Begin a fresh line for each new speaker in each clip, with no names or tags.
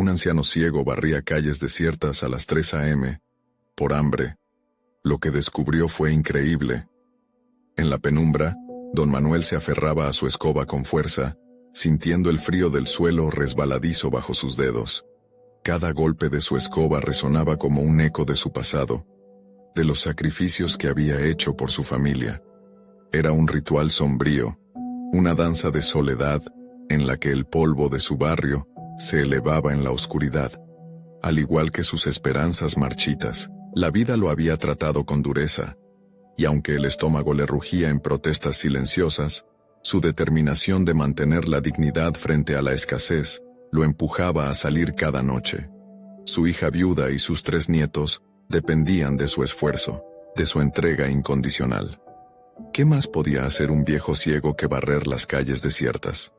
Un anciano ciego barría calles desiertas a las 3 a.m., por hambre. Lo que descubrió fue increíble. En la penumbra, don Manuel se aferraba a su escoba con fuerza, sintiendo el frío del suelo resbaladizo bajo sus dedos. Cada golpe de su escoba resonaba como un eco de su pasado, de los sacrificios que había hecho por su familia. Era un ritual sombrío, una danza de soledad en la que el polvo de su barrio se elevaba en la oscuridad, al igual que sus esperanzas marchitas. La vida lo había tratado con dureza, y aunque el estómago le rugía en protestas silenciosas, su determinación de mantener la dignidad frente a la escasez lo empujaba a salir cada noche. Su hija viuda y sus 3 nietos dependían de su esfuerzo, de su entrega incondicional. ¿Qué más podía hacer un viejo ciego que barrer las calles desiertas?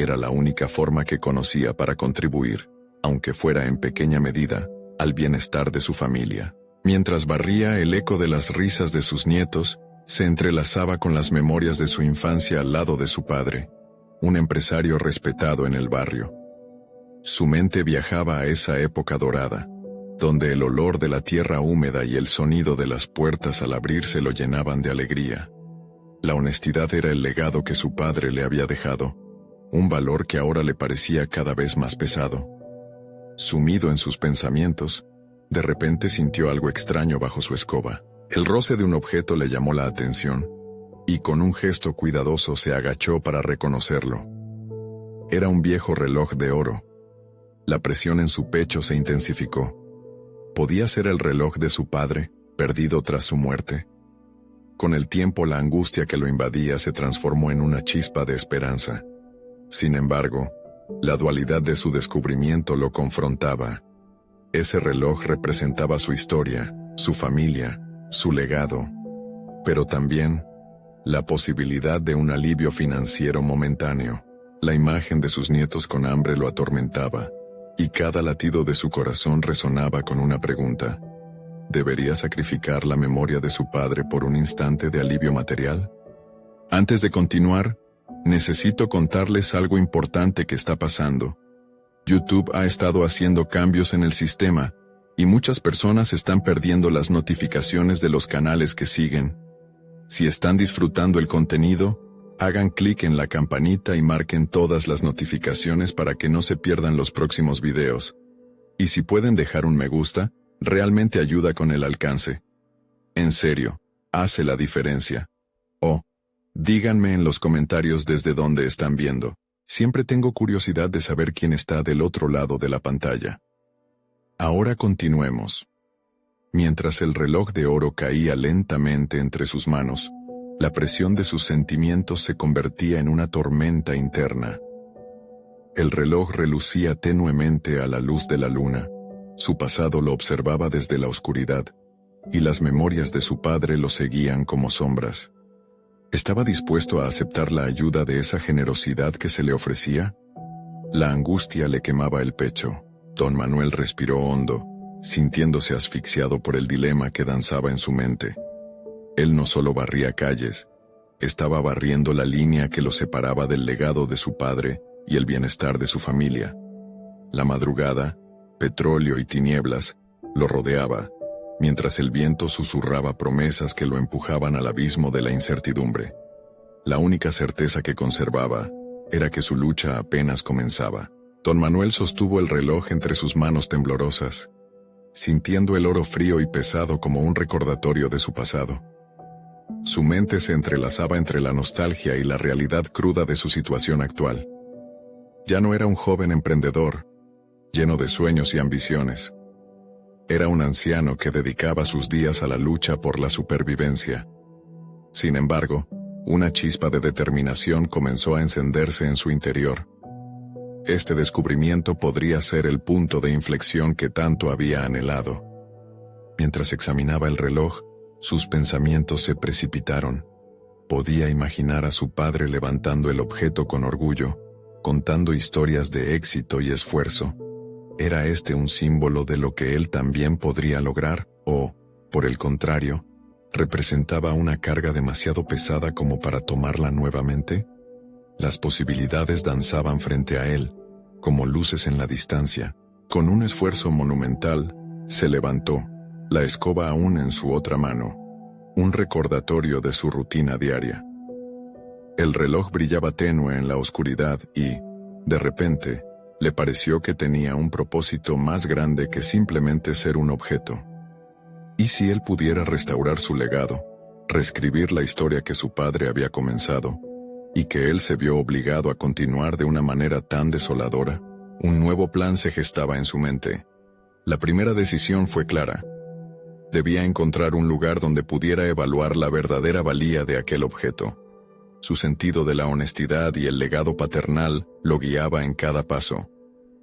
Era la única forma que conocía para contribuir, aunque fuera en pequeña medida, al bienestar de su familia. Mientras barría, el eco de las risas de sus nietos se entrelazaba con las memorias de su infancia al lado de su padre, un empresario respetado en el barrio. Su mente viajaba a esa época dorada, donde el olor de la tierra húmeda y el sonido de las puertas al abrirse lo llenaban de alegría. La honestidad era el legado que su padre le había dejado, un valor que ahora le parecía cada vez más pesado. Sumido en sus pensamientos, de repente sintió algo extraño bajo su escoba. El roce de un objeto le llamó la atención, y con un gesto cuidadoso se agachó para reconocerlo. Era un viejo reloj de oro. La presión en su pecho se intensificó. ¿Podía ser el reloj de su padre, perdido tras su muerte? Con el tiempo la angustia que lo invadía se transformó en una chispa de esperanza. Sin embargo, la dualidad de su descubrimiento lo confrontaba. Ese reloj representaba su historia, su familia, su legado, pero también la posibilidad de un alivio financiero momentáneo. La imagen de sus nietos con hambre lo atormentaba, y cada latido de su corazón resonaba con una pregunta. ¿Debería sacrificar la memoria de su padre por un instante de alivio material? Antes de continuar, necesito contarles algo importante que está pasando. YouTube ha estado haciendo cambios en el sistema, y muchas personas están perdiendo las notificaciones de los canales que siguen. Si están disfrutando el contenido, hagan clic en la campanita y marquen todas las notificaciones para que no se pierdan los próximos videos. Y si pueden dejar un me gusta, realmente ayuda con el alcance. En serio, hace la diferencia. Díganme en los comentarios desde dónde están viendo. Siempre tengo curiosidad de saber quién está del otro lado de la pantalla. Ahora continuemos. Mientras el reloj de oro caía lentamente entre sus manos, la presión de sus sentimientos se convertía en una tormenta interna. El reloj relucía tenuemente a la luz de la luna. Su pasado lo observaba desde la oscuridad, y las memorias de su padre lo seguían como sombras. ¿Estaba dispuesto a aceptar la ayuda de esa generosidad que se le ofrecía? La angustia le quemaba el pecho. Don Manuel respiró hondo, sintiéndose asfixiado por el dilema que danzaba en su mente. Él no solo barría calles, estaba barriendo la línea que lo separaba del legado de su padre y el bienestar de su familia. La madrugada, petróleo y tinieblas, lo rodeaba, mientras el viento susurraba promesas que lo empujaban al abismo de la incertidumbre. La única certeza que conservaba era que su lucha apenas comenzaba. Don Manuel sostuvo el reloj entre sus manos temblorosas, sintiendo el oro frío y pesado como un recordatorio de su pasado. Su mente se entrelazaba entre la nostalgia y la realidad cruda de su situación actual. Ya no era un joven emprendedor, lleno de sueños y ambiciones. Era un anciano que dedicaba sus días a la lucha por la supervivencia. Sin embargo, una chispa de determinación comenzó a encenderse en su interior. Este descubrimiento podría ser el punto de inflexión que tanto había anhelado. Mientras examinaba el reloj, sus pensamientos se precipitaron. Podía imaginar a su padre levantando el objeto con orgullo, contando historias de éxito y esfuerzo. ¿Era este un símbolo de lo que él también podría lograr? ¿O, por el contrario, representaba una carga demasiado pesada como para tomarla nuevamente? Las posibilidades danzaban frente a él, como luces en la distancia, Con un esfuerzo monumental, se levantó, la escoba aún en su otra mano, un recordatorio de su rutina diaria. El reloj brillaba tenue en la oscuridad y, de repente, le pareció que tenía un propósito más grande que simplemente ser un objeto. ¿Y si él pudiera restaurar su legado, reescribir la historia que su padre había comenzado, y que él se vio obligado a continuar de una manera tan desoladora? Un nuevo plan se gestaba en su mente. La primera decisión fue clara. Debía encontrar un lugar donde pudiera evaluar la verdadera valía de aquel objeto. Su sentido de la honestidad y el legado paternal lo guiaba en cada paso.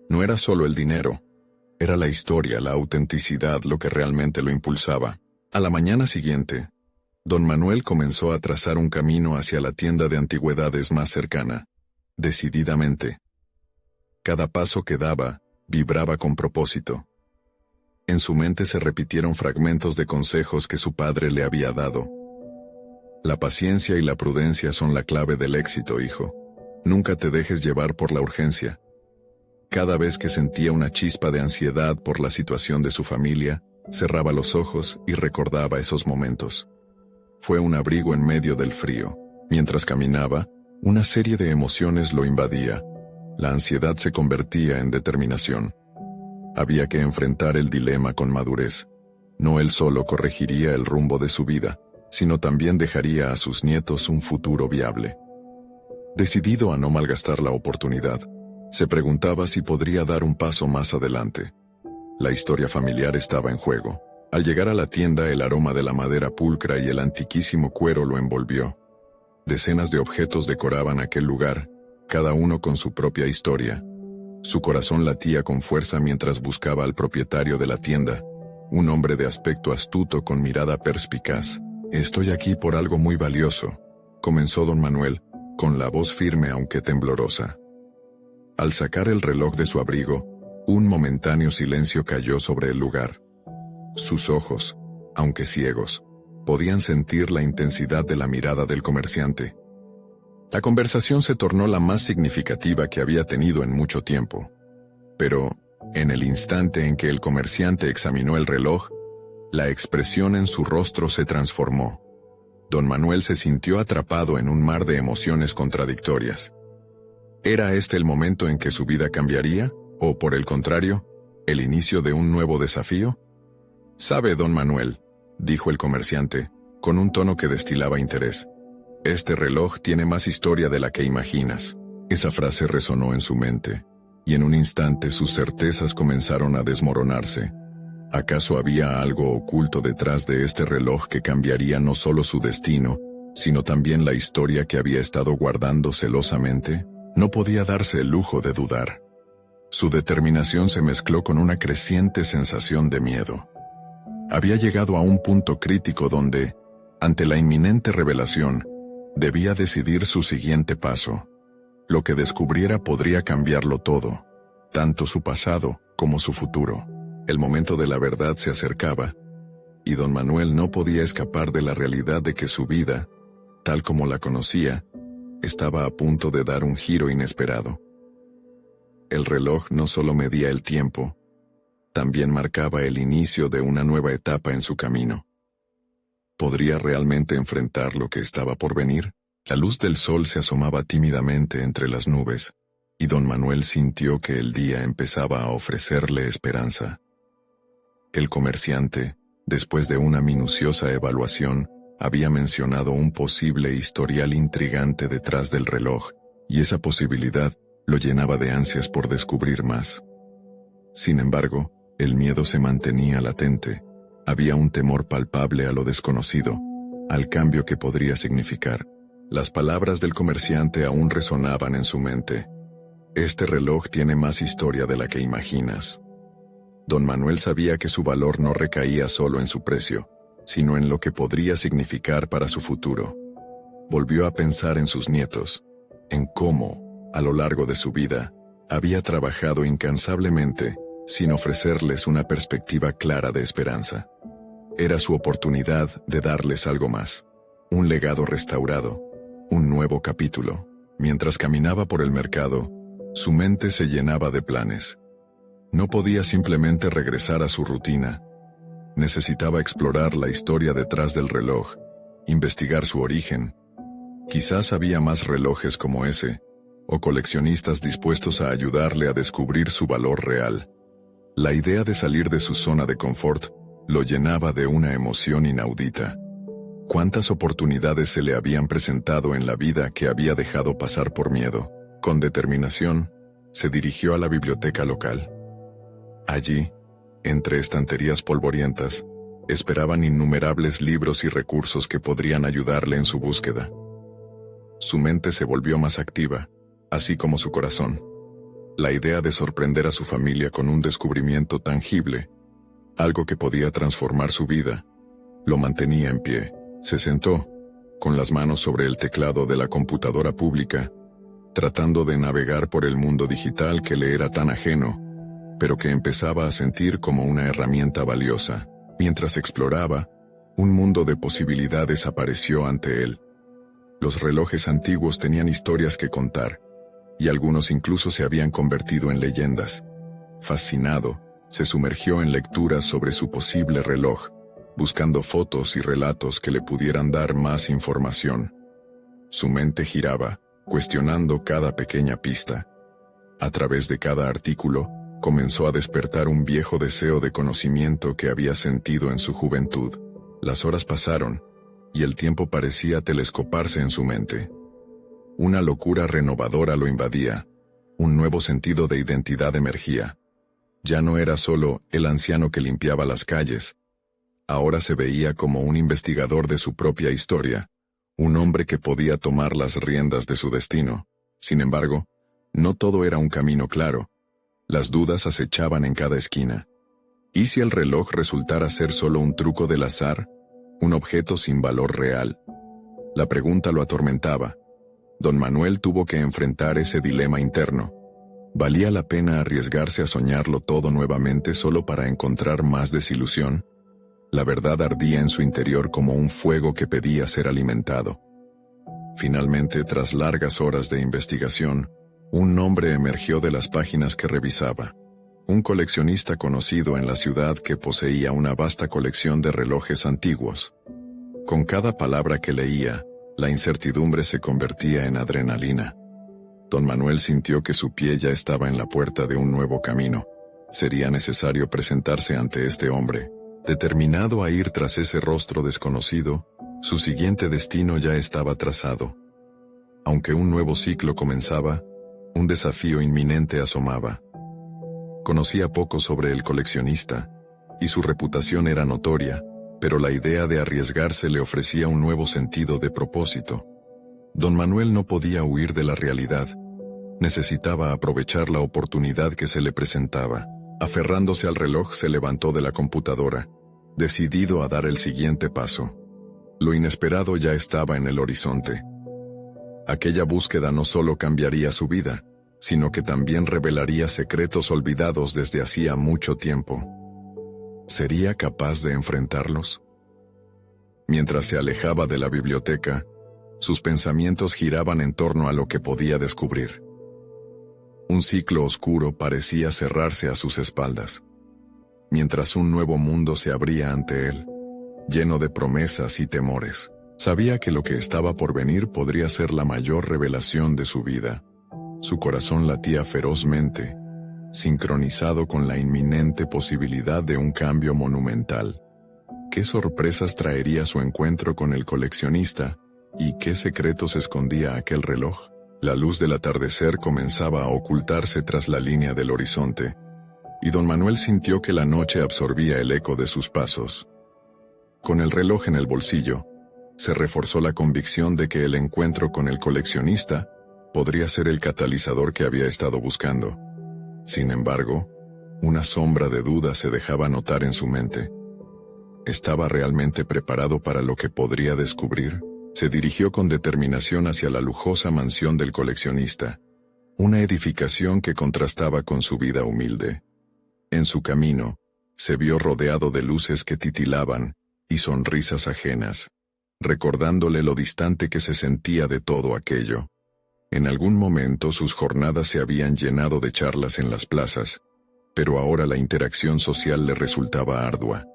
No era solo el dinero, era la historia, la autenticidad lo que realmente lo impulsaba. A la mañana siguiente, don Manuel comenzó a trazar un camino hacia la tienda de antigüedades más cercana, decididamente. Cada paso que daba, vibraba con propósito. En su mente se repitieron fragmentos de consejos que su padre le había dado. La paciencia y la prudencia son la clave del éxito, hijo. Nunca te dejes llevar por la urgencia. Cada vez que sentía una chispa de ansiedad por la situación de su familia, cerraba los ojos y recordaba esos momentos. Fue un abrigo en medio del frío. Mientras caminaba, una serie de emociones lo invadía. La ansiedad se convertía en determinación. Había que enfrentar el dilema con madurez. No él solo corregiría el rumbo de su vida, sino también dejaría a sus nietos un futuro viable. Decidido a no malgastar la oportunidad, se preguntaba si podría dar un paso más adelante. La historia familiar estaba en juego. Al llegar a la tienda, el aroma de la madera pulcra y el antiquísimo cuero lo envolvió. Decenas de objetos decoraban aquel lugar, cada uno con su propia historia. Su corazón latía con fuerza mientras buscaba al propietario de la tienda, un hombre de aspecto astuto con mirada perspicaz. «Estoy aquí por algo muy valioso», comenzó don Manuel, con la voz firme aunque temblorosa. Al sacar el reloj de su abrigo, un momentáneo silencio cayó sobre el lugar. Sus ojos, aunque ciegos, podían sentir la intensidad de la mirada del comerciante. La conversación se tornó la más significativa que había tenido en mucho tiempo. Pero, en el instante en que el comerciante examinó el reloj, la expresión en su rostro se transformó. Don Manuel se sintió atrapado en un mar de emociones contradictorias. ¿Era este el momento en que su vida cambiaría? ¿O, por el contrario, el inicio de un nuevo desafío? «Sabe, don Manuel», dijo el comerciante, con un tono que destilaba interés, «este reloj tiene más historia de la que imaginas». Esa frase resonó en su mente, y en un instante sus certezas comenzaron a desmoronarse. ¿Acaso había algo oculto detrás de este reloj que cambiaría no solo su destino, sino también la historia que había estado guardando celosamente? No podía darse el lujo de dudar. Su determinación se mezcló con una creciente sensación de miedo. Había llegado a un punto crítico donde, ante la inminente revelación, debía decidir su siguiente paso. Lo que descubriera podría cambiarlo todo, tanto su pasado como su futuro. El momento de la verdad se acercaba, y don Manuel no podía escapar de la realidad de que su vida, tal como la conocía, estaba a punto de dar un giro inesperado. El reloj no solo medía el tiempo, también marcaba el inicio de una nueva etapa en su camino. ¿Podría realmente enfrentar lo que estaba por venir? La luz del sol se asomaba tímidamente entre las nubes, y don Manuel sintió que el día empezaba a ofrecerle esperanza. El comerciante, después de una minuciosa evaluación, había mencionado un posible historial intrigante detrás del reloj, y esa posibilidad lo llenaba de ansias por descubrir más. Sin embargo, el miedo se mantenía latente. Había un temor palpable a lo desconocido, al cambio que podría significar. Las palabras del comerciante aún resonaban en su mente. «Este reloj tiene más historia de la que imaginas». Don Manuel sabía que su valor no recaía solo en su precio, sino en lo que podría significar para su futuro. Volvió a pensar en sus nietos, en cómo, a lo largo de su vida, había trabajado incansablemente, sin ofrecerles una perspectiva clara de esperanza. Era su oportunidad de darles algo más, un legado restaurado, un nuevo capítulo. Mientras caminaba por el mercado, su mente se llenaba de planes. No podía simplemente regresar a su rutina. Necesitaba explorar la historia detrás del reloj, investigar su origen. Quizás había más relojes como ese, o coleccionistas dispuestos a ayudarle a descubrir su valor real. La idea de salir de su zona de confort lo llenaba de una emoción inaudita. ¿Cuántas oportunidades se le habían presentado en la vida que había dejado pasar por miedo? Con determinación, se dirigió a la biblioteca local. Allí, entre estanterías polvorientas, esperaban innumerables libros y recursos que podrían ayudarle en su búsqueda. Su mente se volvió más activa, así como su corazón. La idea de sorprender a su familia con un descubrimiento tangible, algo que podía transformar su vida, lo mantenía en pie. Se sentó, con las manos sobre el teclado de la computadora pública, tratando de navegar por el mundo digital que le era tan ajeno, pero que empezaba a sentir como una herramienta valiosa. Mientras exploraba, un mundo de posibilidades apareció ante él. Los relojes antiguos tenían historias que contar, y algunos incluso se habían convertido en leyendas. Fascinado, se sumergió en lecturas sobre su posible reloj, buscando fotos y relatos que le pudieran dar más información. Su mente giraba, cuestionando cada pequeña pista. A través de cada artículo, comenzó a despertar un viejo deseo de conocimiento que había sentido en su juventud. Las horas pasaron, y el tiempo parecía telescoparse en su mente. Una locura renovadora lo invadía, un nuevo sentido de identidad emergía. Ya no era solo el anciano que limpiaba las calles. Ahora se veía como un investigador de su propia historia, un hombre que podía tomar las riendas de su destino. Sin embargo, no todo era un camino claro. Las dudas acechaban en cada esquina. ¿Y si el reloj resultara ser solo un truco del azar, un objeto sin valor real? La pregunta lo atormentaba. Don Manuel tuvo que enfrentar ese dilema interno. ¿Valía la pena arriesgarse a soñarlo todo nuevamente solo para encontrar más desilusión? La verdad ardía en su interior como un fuego que pedía ser alimentado. Finalmente, tras largas horas de investigación, un nombre emergió de las páginas que revisaba. Un coleccionista conocido en la ciudad que poseía una vasta colección de relojes antiguos. Con cada palabra que leía, la incertidumbre se convertía en adrenalina. Don Manuel sintió que su pie ya estaba en la puerta de un nuevo camino. Sería necesario presentarse ante este hombre. Determinado a ir tras ese rostro desconocido, su siguiente destino ya estaba trazado. Aunque un nuevo ciclo comenzaba, un desafío inminente asomaba. Conocía poco sobre el coleccionista, y su reputación era notoria, pero la idea de arriesgarse le ofrecía un nuevo sentido de propósito. Don Manuel no podía huir de la realidad. Necesitaba aprovechar la oportunidad que se le presentaba. Aferrándose al reloj, se levantó de la computadora, decidido a dar el siguiente paso. Lo inesperado ya estaba en el horizonte. Aquella búsqueda no solo cambiaría su vida, sino que también revelaría secretos olvidados desde hacía mucho tiempo. ¿Sería capaz de enfrentarlos? Mientras se alejaba de la biblioteca, sus pensamientos giraban en torno a lo que podía descubrir. Un ciclo oscuro parecía cerrarse a sus espaldas, mientras un nuevo mundo se abría ante él, lleno de promesas y temores. Sabía que lo que estaba por venir podría ser la mayor revelación de su vida. Su corazón latía ferozmente, sincronizado con la inminente posibilidad de un cambio monumental. ¿Qué sorpresas traería su encuentro con el coleccionista, y qué secretos escondía aquel reloj? La luz del atardecer comenzaba a ocultarse tras la línea del horizonte, y don Manuel sintió que la noche absorbía el eco de sus pasos. Con el reloj en el bolsillo, se reforzó la convicción de que el encuentro con el coleccionista podría ser el catalizador que había estado buscando. Sin embargo, una sombra de duda se dejaba notar en su mente. ¿Estaba realmente preparado para lo que podría descubrir? Se dirigió con determinación hacia la lujosa mansión del coleccionista, una edificación que contrastaba con su vida humilde. En su camino, se vio rodeado de luces que titilaban y sonrisas ajenas, recordándole lo distante que se sentía de todo aquello. En algún momento sus jornadas se habían llenado de charlas en las plazas, pero ahora la interacción social le resultaba ardua.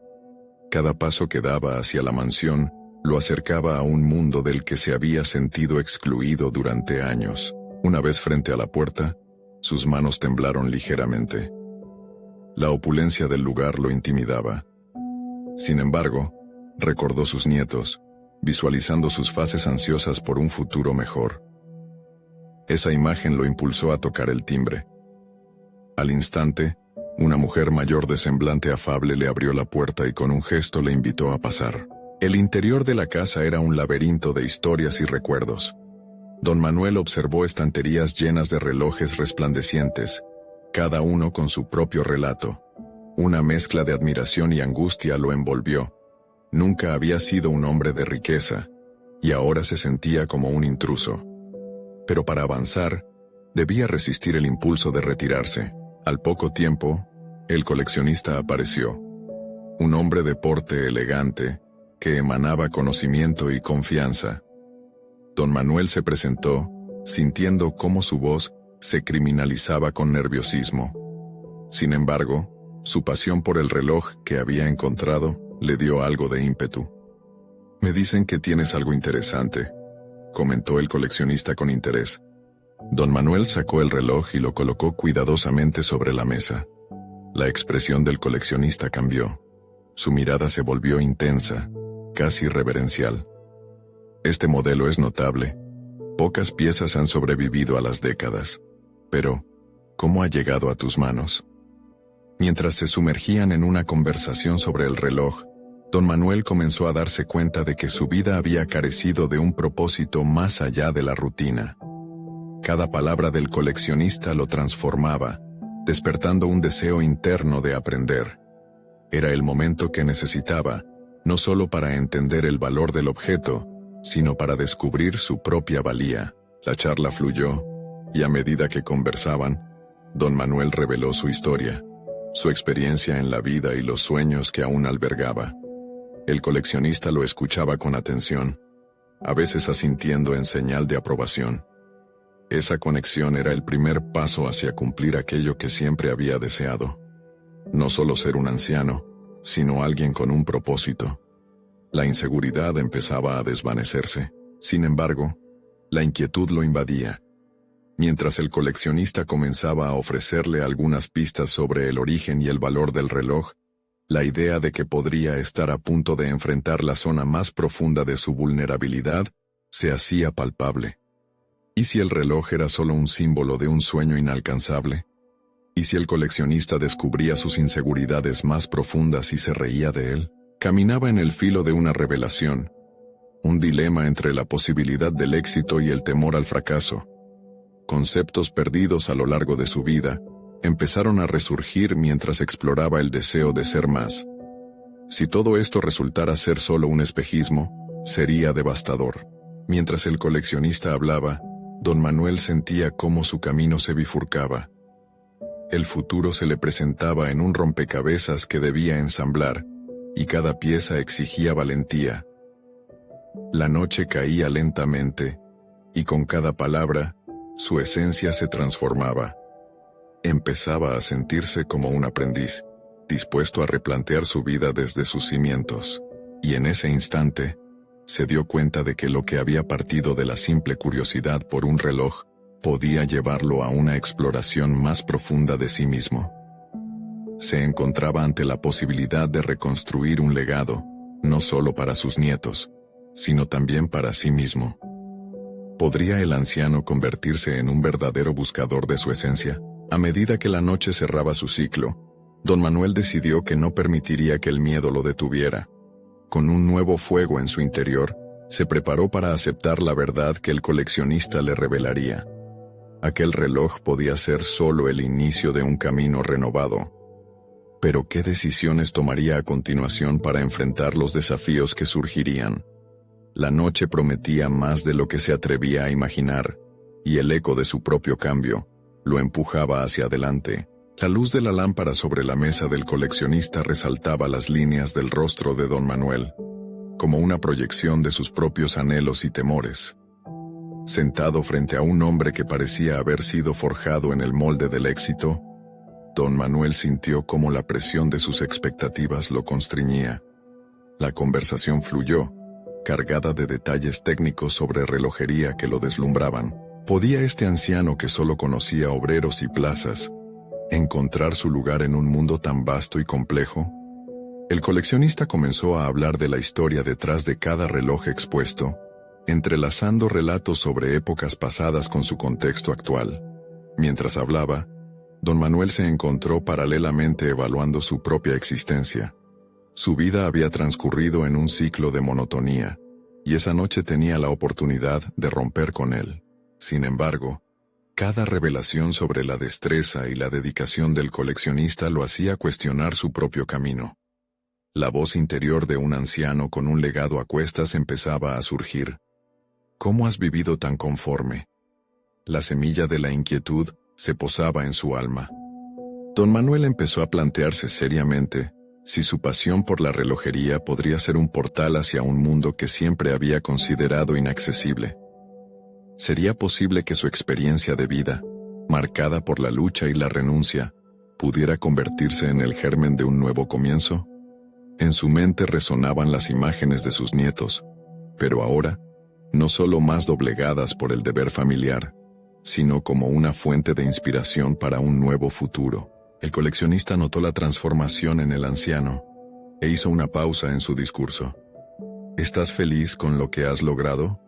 Cada paso que daba hacia la mansión lo acercaba a un mundo del que se había sentido excluido durante años. Una vez frente a la puerta, sus manos temblaron ligeramente. La opulencia del lugar lo intimidaba. Sin embargo, recordó sus nietos, visualizando sus faces ansiosas por un futuro mejor. Esa imagen lo impulsó a tocar el timbre. Al instante, una mujer mayor de semblante afable le abrió la puerta y con un gesto le invitó a pasar. El interior de la casa era un laberinto de historias y recuerdos. Don Manuel observó estanterías llenas de relojes resplandecientes, cada uno con su propio relato. Una mezcla de admiración y angustia lo envolvió. Nunca había sido un hombre de riqueza, y ahora se sentía como un intruso. Pero para avanzar, debía resistir el impulso de retirarse. Al poco tiempo, el coleccionista apareció. Un hombre de porte elegante, que emanaba conocimiento y confianza. Don Manuel se presentó, sintiendo cómo su voz se criminalizaba con nerviosismo. Sin embargo, su pasión por el reloj que había encontrado le dio algo de ímpetu. «Me dicen que tienes algo interesante», comentó el coleccionista con interés. Don Manuel sacó el reloj y lo colocó cuidadosamente sobre la mesa. La expresión del coleccionista cambió. Su mirada se volvió intensa, casi reverencial. «Este modelo es notable. Pocas piezas han sobrevivido a las décadas. Pero, ¿cómo ha llegado a tus manos?» Mientras se sumergían en una conversación sobre el reloj, Don Manuel comenzó a darse cuenta de que su vida había carecido de un propósito más allá de la rutina. Cada palabra del coleccionista lo transformaba, despertando un deseo interno de aprender. Era el momento que necesitaba, no solo para entender el valor del objeto, sino para descubrir su propia valía. La charla fluyó, y a medida que conversaban, Don Manuel reveló su historia, su experiencia en la vida y los sueños que aún albergaba. El coleccionista lo escuchaba con atención, a veces asintiendo en señal de aprobación. Esa conexión era el primer paso hacia cumplir aquello que siempre había deseado. No solo ser un anciano, sino alguien con un propósito. La inseguridad empezaba a desvanecerse. Sin embargo, la inquietud lo invadía. Mientras el coleccionista comenzaba a ofrecerle algunas pistas sobre el origen y el valor del reloj, la idea de que podría estar a punto de enfrentar la zona más profunda de su vulnerabilidad se hacía palpable. ¿Y si el reloj era solo un símbolo de un sueño inalcanzable? ¿Y si el coleccionista descubría sus inseguridades más profundas y se reía de él? Caminaba en el filo de una revelación, un dilema entre la posibilidad del éxito y el temor al fracaso. Conceptos perdidos a lo largo de su vida empezaron a resurgir mientras exploraba el deseo de ser más. Si todo esto resultara ser solo un espejismo, sería devastador. Mientras el coleccionista hablaba, Don Manuel sentía cómo su camino se bifurcaba. El futuro se le presentaba en un rompecabezas que debía ensamblar, y cada pieza exigía valentía. La noche caía lentamente, y con cada palabra, su esencia se transformaba. Empezaba a sentirse como un aprendiz, dispuesto a replantear su vida desde sus cimientos, y en ese instante, se dio cuenta de que lo que había partido de la simple curiosidad por un reloj, podía llevarlo a una exploración más profunda de sí mismo. Se encontraba ante la posibilidad de reconstruir un legado, no solo para sus nietos, sino también para sí mismo. ¿Podría el anciano convertirse en un verdadero buscador de su esencia? A medida que la noche cerraba su ciclo, Don Manuel decidió que no permitiría que el miedo lo detuviera. Con un nuevo fuego en su interior, se preparó para aceptar la verdad que el coleccionista le revelaría. Aquel reloj podía ser solo el inicio de un camino renovado. Pero ¿qué decisiones tomaría a continuación para enfrentar los desafíos que surgirían? La noche prometía más de lo que se atrevía a imaginar, y el eco de su propio cambio lo empujaba hacia adelante. La luz de la lámpara sobre la mesa del coleccionista resaltaba las líneas del rostro de Don Manuel, como una proyección de sus propios anhelos y temores. Sentado frente a un hombre que parecía haber sido forjado en el molde del éxito, Don Manuel sintió cómo la presión de sus expectativas lo constreñía. La conversación fluyó, cargada de detalles técnicos sobre relojería que lo deslumbraban. ¿Podía este anciano que solo conocía obreros y plazas encontrar su lugar en un mundo tan vasto y complejo? El coleccionista comenzó a hablar de la historia detrás de cada reloj expuesto, entrelazando relatos sobre épocas pasadas con su contexto actual. Mientras hablaba, Don Manuel se encontró paralelamente evaluando su propia existencia. Su vida había transcurrido en un ciclo de monotonía, y esa noche tenía la oportunidad de romper con él. Sin embargo, cada revelación sobre la destreza y la dedicación del coleccionista lo hacía cuestionar su propio camino. La voz interior de un anciano con un legado a cuestas empezaba a surgir. ¿Cómo has vivido tan conforme? La semilla de la inquietud se posaba en su alma. Don Manuel empezó a plantearse seriamente si su pasión por la relojería podría ser un portal hacia un mundo que siempre había considerado inaccesible. ¿Sería posible que su experiencia de vida, marcada por la lucha y la renuncia, pudiera convertirse en el germen de un nuevo comienzo? En su mente resonaban las imágenes de sus nietos, pero ahora, no solo más doblegadas por el deber familiar, sino como una fuente de inspiración para un nuevo futuro. El coleccionista notó la transformación en el anciano e hizo una pausa en su discurso. ¿Estás feliz con lo que has logrado?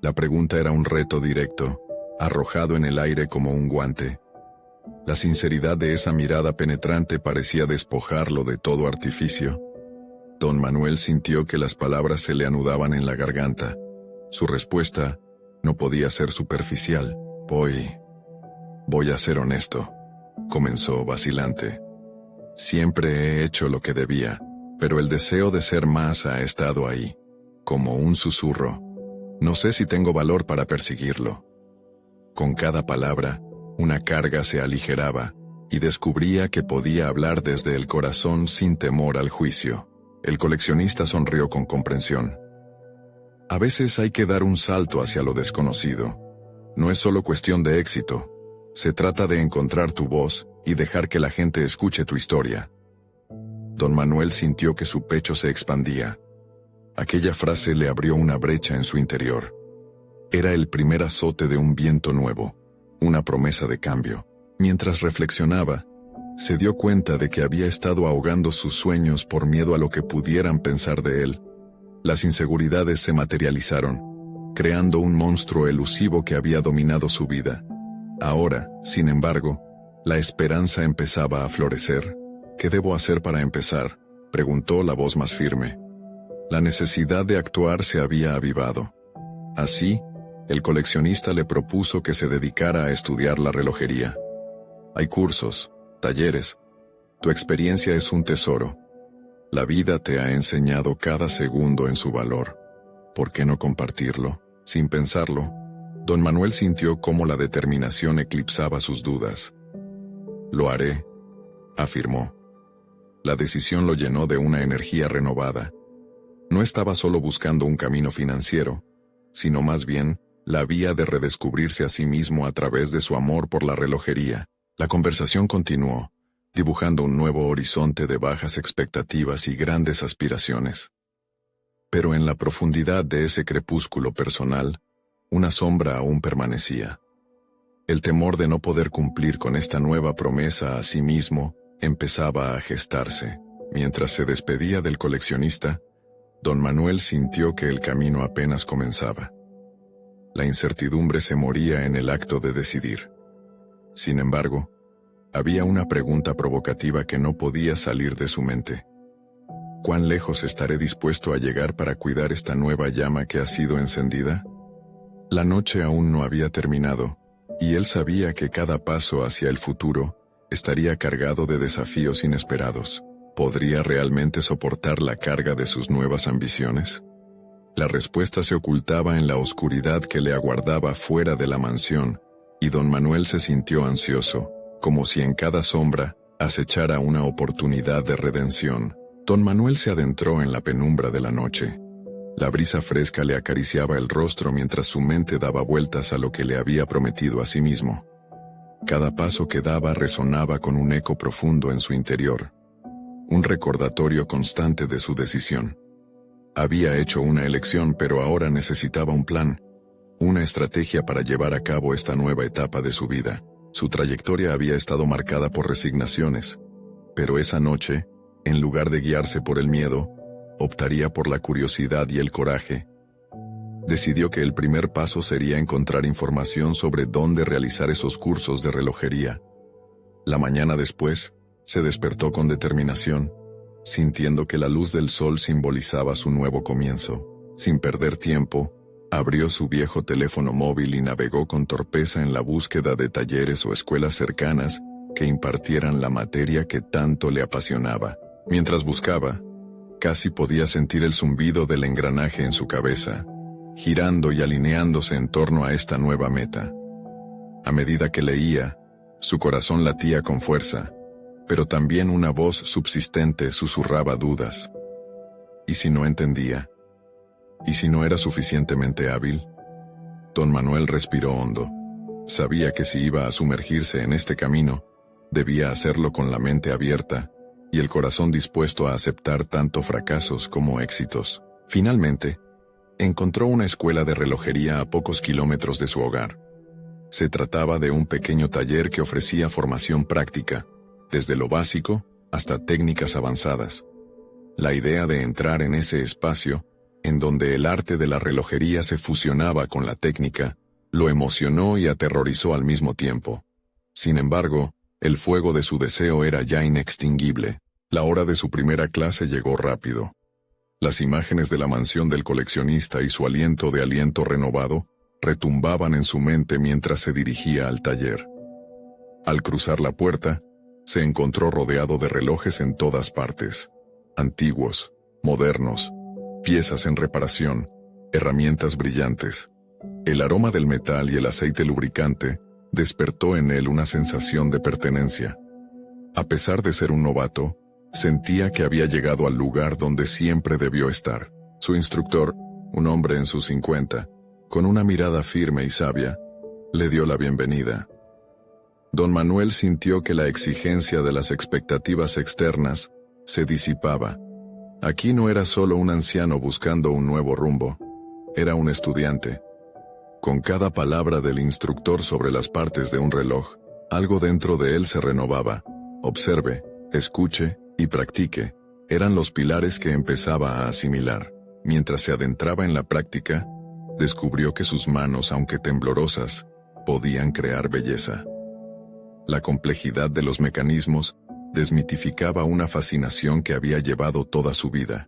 La pregunta era un reto directo, arrojado en el aire como un guante. La sinceridad de esa mirada penetrante parecía despojarlo de todo artificio. Don Manuel sintió que las palabras se le anudaban en la garganta. Su respuesta no podía ser superficial. Voy a ser honesto, comenzó vacilante. Siempre he hecho lo que debía, pero el deseo de ser más ha estado ahí, como un susurro. No sé si tengo valor para perseguirlo. Con cada palabra, una carga se aligeraba, y descubría que podía hablar desde el corazón sin temor al juicio. El coleccionista sonrió con comprensión. A veces hay que dar un salto hacia lo desconocido. No es solo cuestión de éxito. Se trata de encontrar tu voz y dejar que la gente escuche tu historia. Don Manuel sintió que su pecho se expandía. Aquella frase le abrió una brecha en su interior. Era el primer azote de un viento nuevo, una promesa de cambio. Mientras reflexionaba, se dio cuenta de que había estado ahogando sus sueños por miedo a lo que pudieran pensar de él. Las inseguridades se materializaron, creando un monstruo elusivo que había dominado su vida. Ahora, sin embargo, la esperanza empezaba a florecer. ¿Qué debo hacer para empezar?, preguntó la voz más firme. La necesidad de actuar se había avivado. Así, el coleccionista le propuso que se dedicara a estudiar la relojería. Hay cursos, talleres. Tu experiencia es un tesoro. La vida te ha enseñado cada segundo en su valor. ¿Por qué no compartirlo? Sin pensarlo, Don Manuel sintió cómo la determinación eclipsaba sus dudas. Lo haré, afirmó. La decisión lo llenó de una energía renovada. No estaba solo buscando un camino financiero, sino más bien la vía de redescubrirse a sí mismo a través de su amor por la relojería. La conversación continuó, dibujando un nuevo horizonte de bajas expectativas y grandes aspiraciones. Pero en la profundidad de ese crepúsculo personal, una sombra aún permanecía. El temor de no poder cumplir con esta nueva promesa a sí mismo empezaba a gestarse. Mientras se despedía del coleccionista, Don Manuel sintió que el camino apenas comenzaba. La incertidumbre se moría en el acto de decidir. Sin embargo, había una pregunta provocativa que no podía salir de su mente. ¿Cuán lejos estaré dispuesto a llegar para cuidar esta nueva llama que ha sido encendida? La noche aún no había terminado, y él sabía que cada paso hacia el futuro estaría cargado de desafíos inesperados. ¿Podría realmente soportar la carga de sus nuevas ambiciones? La respuesta se ocultaba en la oscuridad que le aguardaba fuera de la mansión, y Don Manuel se sintió ansioso, como si en cada sombra acechara una oportunidad de redención. Don Manuel se adentró en la penumbra de la noche. La brisa fresca le acariciaba el rostro mientras su mente daba vueltas a lo que le había prometido a sí mismo. Cada paso que daba resonaba con un eco profundo en su interior, un recordatorio constante de su decisión. Había hecho una elección, pero ahora necesitaba un plan, una estrategia para llevar a cabo esta nueva etapa de su vida. Su trayectoria había estado marcada por resignaciones, pero esa noche, en lugar de guiarse por el miedo, optaría por la curiosidad y el coraje. Decidió que el primer paso sería encontrar información sobre dónde realizar esos cursos de relojería. La mañana después, se despertó con determinación, sintiendo que la luz del sol simbolizaba su nuevo comienzo. Sin perder tiempo, abrió su viejo teléfono móvil y navegó con torpeza en la búsqueda de talleres o escuelas cercanas que impartieran la materia que tanto le apasionaba. Mientras buscaba, casi podía sentir el zumbido del engranaje en su cabeza, girando y alineándose en torno a esta nueva meta. A medida que leía, su corazón latía con fuerza, pero también una voz subsistente susurraba dudas. ¿Y si no entendía? ¿Y si no era suficientemente hábil? Don Manuel respiró hondo. Sabía que si iba a sumergirse en este camino, debía hacerlo con la mente abierta y el corazón dispuesto a aceptar tanto fracasos como éxitos. Finalmente, encontró una escuela de relojería a pocos kilómetros de su hogar. Se trataba de un pequeño taller que ofrecía formación práctica, desde lo básico hasta técnicas avanzadas. La idea de entrar en ese espacio, en donde el arte de la relojería se fusionaba con la técnica, lo emocionó y aterrorizó al mismo tiempo. Sin embargo, el fuego de su deseo era ya inextinguible. La hora de su primera clase llegó rápido. Las imágenes de la mansión del coleccionista y su aliento de aliento renovado retumbaban en su mente mientras se dirigía al taller. Al cruzar la puerta, se encontró rodeado de relojes en todas partes. Antiguos, modernos, piezas en reparación, herramientas brillantes. El aroma del metal y el aceite lubricante despertó en él una sensación de pertenencia. A pesar de ser un novato, sentía que había llegado al lugar donde siempre debió estar. Su instructor, un hombre en sus 50, con una mirada firme y sabia, le dio la bienvenida. Don Manuel sintió que la exigencia de las expectativas externas se disipaba. Aquí no era solo un anciano buscando un nuevo rumbo, era un estudiante. Con cada palabra del instructor sobre las partes de un reloj, algo dentro de él se renovaba. Observe, escuche y practique, eran los pilares que empezaba a asimilar. Mientras se adentraba en la práctica, descubrió que sus manos, aunque temblorosas, podían crear belleza. La complejidad de los mecanismos desmitificaba una fascinación que había llevado toda su vida.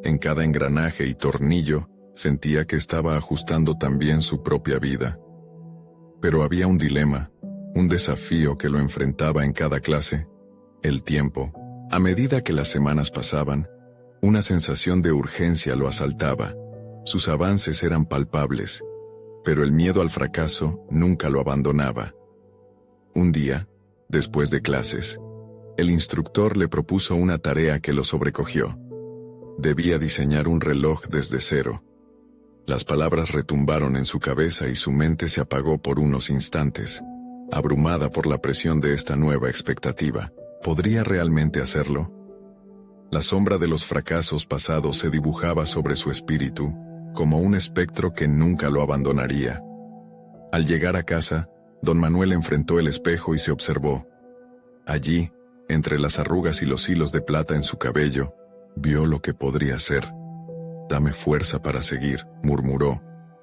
En cada engranaje y tornillo, sentía que estaba ajustando también su propia vida. Pero había un dilema, un desafío que lo enfrentaba en cada clase: el tiempo. A medida que las semanas pasaban, una sensación de urgencia lo asaltaba. Sus avances eran palpables, pero el miedo al fracaso nunca lo abandonaba. Un día, después de clases, el instructor le propuso una tarea que lo sobrecogió. Debía diseñar un reloj desde cero. Las palabras retumbaron en su cabeza y su mente se apagó por unos instantes, abrumada por la presión de esta nueva expectativa. ¿Podría realmente hacerlo? La sombra de los fracasos pasados se dibujaba sobre su espíritu, como un espectro que nunca lo abandonaría. Al llegar a casa, don Manuel enfrentó el espejo y se observó. Allí, entre las arrugas y los hilos de plata en su cabello, vio lo que podría ser. «Dame fuerza para seguir», murmuró,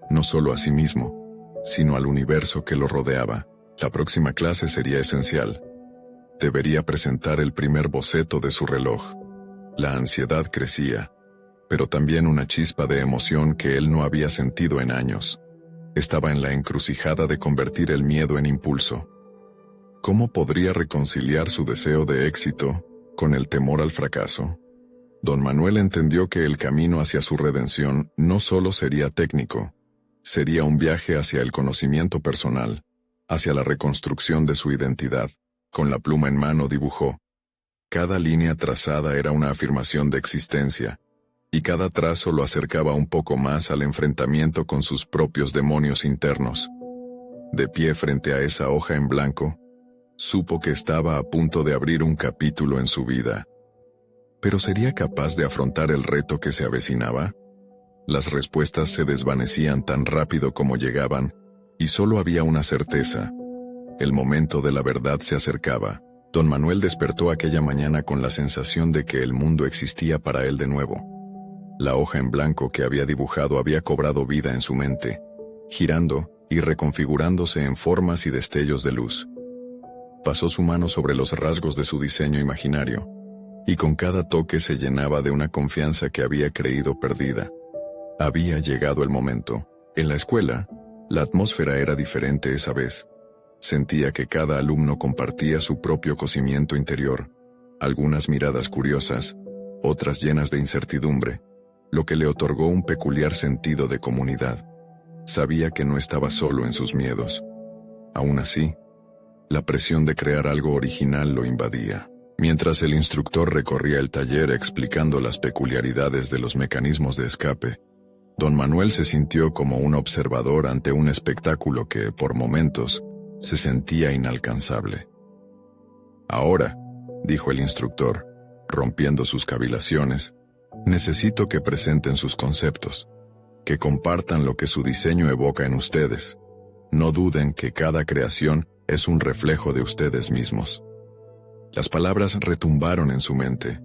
no solo a sí mismo, sino al universo que lo rodeaba. La próxima clase sería esencial. Debería presentar el primer boceto de su reloj. La ansiedad crecía, pero también una chispa de emoción que él no había sentido en años. Estaba en la encrucijada de convertir el miedo en impulso. ¿Cómo podría reconciliar su deseo de éxito con el temor al fracaso? Don Manuel entendió que el camino hacia su redención no solo sería técnico, sería un viaje hacia el conocimiento personal, hacia la reconstrucción de su identidad. Con la pluma en mano dibujó. Cada línea trazada era una afirmación de existencia, y cada trazo lo acercaba un poco más al enfrentamiento con sus propios demonios internos. De pie frente a esa hoja en blanco, supo que estaba a punto de abrir un capítulo en su vida. ¿Pero sería capaz de afrontar el reto que se avecinaba? Las respuestas se desvanecían tan rápido como llegaban, y solo había una certeza. El momento de la verdad se acercaba. Don Manuel despertó aquella mañana con la sensación de que el mundo existía para él de nuevo. La hoja en blanco que había dibujado había cobrado vida en su mente, girando y reconfigurándose en formas y destellos de luz. Pasó su mano sobre los rasgos de su diseño imaginario, y con cada toque se llenaba de una confianza que había creído perdida. Había llegado el momento. En la escuela, la atmósfera era diferente esa vez. Sentía que cada alumno compartía su propio cocimiento interior, algunas miradas curiosas, otras llenas de incertidumbre, lo que le otorgó un peculiar sentido de comunidad. Sabía que no estaba solo en sus miedos. Aún así, la presión de crear algo original lo invadía. Mientras el instructor recorría el taller explicando las peculiaridades de los mecanismos de escape, Don Manuel se sintió como un observador ante un espectáculo que, por momentos, se sentía inalcanzable. «Ahora», dijo el instructor, rompiendo sus cavilaciones, «necesito que presenten sus conceptos, que compartan lo que su diseño evoca en ustedes. No duden que cada creación es un reflejo de ustedes mismos». Las palabras retumbaron en su mente.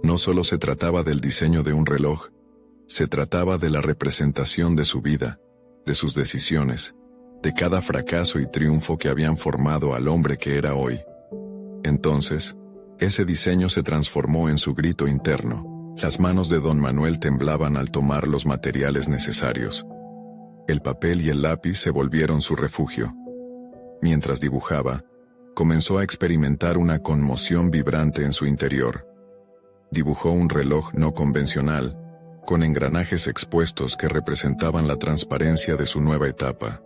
No solo se trataba del diseño de un reloj, se trataba de la representación de su vida, de sus decisiones, de cada fracaso y triunfo que habían formado al hombre que era hoy. Entonces, ese diseño se transformó en su grito interno. Las manos de Don Manuel temblaban al tomar los materiales necesarios. El papel y el lápiz se volvieron su refugio. Mientras dibujaba, comenzó a experimentar una conmoción vibrante en su interior. Dibujó un reloj no convencional, con engranajes expuestos que representaban la transparencia de su nueva etapa.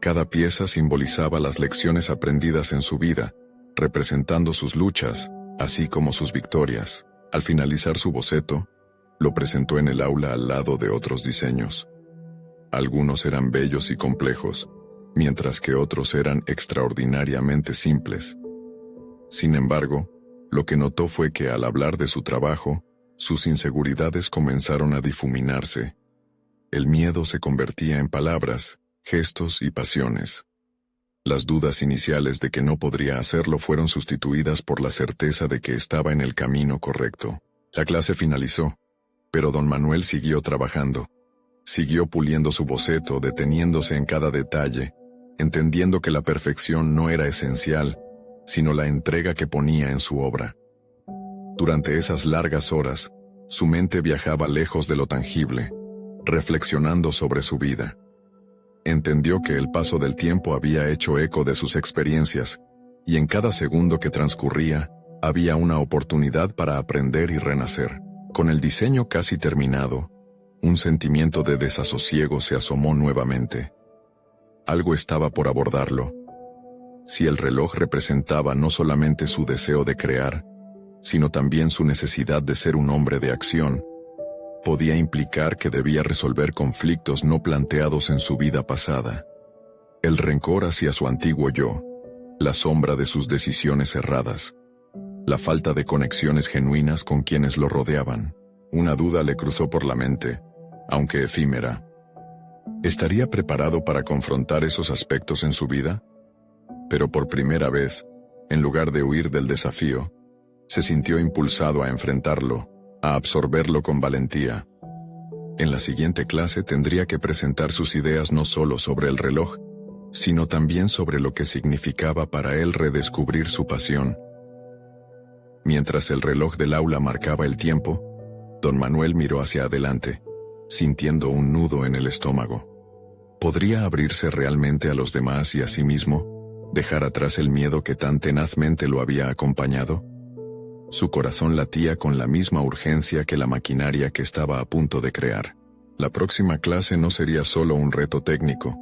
Cada pieza simbolizaba las lecciones aprendidas en su vida, representando sus luchas, así como sus victorias. Al finalizar su boceto, lo presentó en el aula al lado de otros diseños. Algunos eran bellos y complejos, mientras que otros eran extraordinariamente simples. Sin embargo, lo que notó fue que al hablar de su trabajo, sus inseguridades comenzaron a difuminarse. El miedo se convertía en palabras, gestos y pasiones. Las dudas iniciales de que no podría hacerlo fueron sustituidas por la certeza de que estaba en el camino correcto. La clase finalizó, pero Don Manuel siguió trabajando. Siguió puliendo su boceto, deteniéndose en cada detalle, entendiendo que la perfección no era esencial, sino la entrega que ponía en su obra. Durante esas largas horas, su mente viajaba lejos de lo tangible, reflexionando sobre su vida. Entendió que el paso del tiempo había hecho eco de sus experiencias, y en cada segundo que transcurría, había una oportunidad para aprender y renacer. Con el diseño casi terminado, un sentimiento de desasosiego se asomó nuevamente. Algo estaba por abordarlo. Si el reloj representaba no solamente su deseo de crear, sino también su necesidad de ser un hombre de acción, podía implicar que debía resolver conflictos no planteados en su vida pasada. El rencor hacia su antiguo yo, la sombra de sus decisiones erradas, la falta de conexiones genuinas con quienes lo rodeaban. Una duda le cruzó por la mente, aunque efímera. ¿Estaría preparado para confrontar esos aspectos en su vida? Pero por primera vez, en lugar de huir del desafío, se sintió impulsado a enfrentarlo, a absorberlo con valentía. En la siguiente clase tendría que presentar sus ideas no solo sobre el reloj, sino también sobre lo que significaba para él redescubrir su pasión. Mientras el reloj del aula marcaba el tiempo, Don Manuel miró hacia adelante, sintiendo un nudo en el estómago. ¿Podría abrirse realmente a los demás y a sí mismo, dejar atrás el miedo que tan tenazmente lo había acompañado? Su corazón latía con la misma urgencia que la maquinaria que estaba a punto de crear. La próxima clase no sería solo un reto técnico,